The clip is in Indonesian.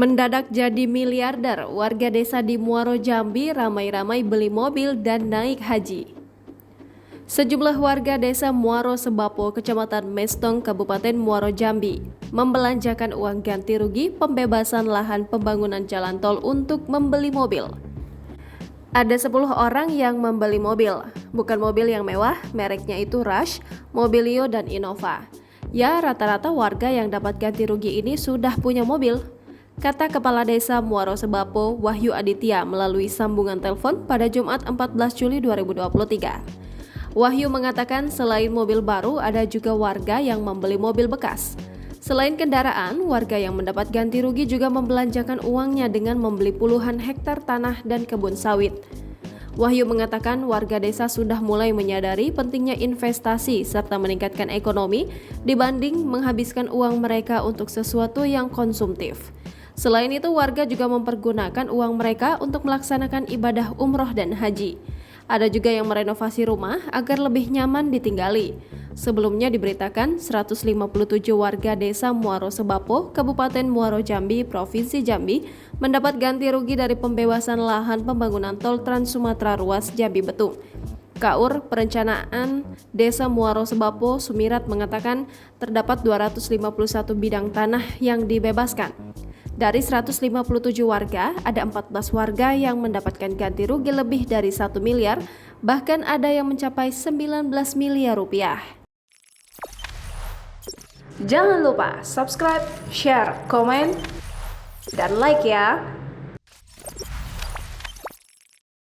Mendadak jadi miliarder, warga desa di Muaro Jambi ramai-ramai beli mobil dan naik haji. Sejumlah warga desa Muaro Sebapo, Kecamatan Mestong, Kabupaten Muaro Jambi, membelanjakan uang ganti rugi pembebasan lahan pembangunan jalan tol untuk membeli mobil. Ada 10 orang yang membeli mobil, bukan mobil yang mewah, mereknya itu Rush, Mobilio, dan Innova. Ya, rata-rata warga yang dapat ganti rugi ini sudah punya mobil, kata Kepala Desa Muaro Sebapo, Wahyu Aditya melalui sambungan telepon pada Jumat 14 Juli 2023. Wahyu mengatakan selain mobil baru, ada juga warga yang membeli mobil bekas. Selain kendaraan, warga yang mendapat ganti rugi juga membelanjakan uangnya dengan membeli puluhan hektar tanah dan kebun sawit. Wahyu mengatakan warga desa sudah mulai menyadari pentingnya investasi serta meningkatkan ekonomi dibanding menghabiskan uang mereka untuk sesuatu yang konsumtif. Selain itu, warga juga mempergunakan uang mereka untuk melaksanakan ibadah umroh dan haji. Ada juga yang merenovasi rumah agar lebih nyaman ditinggali. Sebelumnya diberitakan 157 warga desa Muaro Sebapo, Kabupaten Muaro Jambi, Provinsi Jambi, mendapat ganti rugi dari pembebasan lahan pembangunan tol Trans Sumatera Ruas Jambi Betung. Kaur Perencanaan Desa Muaro Sebapo, Sumirat mengatakan terdapat 251 bidang tanah yang dibebaskan. Dari 157 warga, ada 14 warga yang mendapatkan ganti rugi lebih dari 1 miliar, bahkan ada yang mencapai 19 miliar rupiah. Jangan lupa subscribe, share, komen, dan like ya!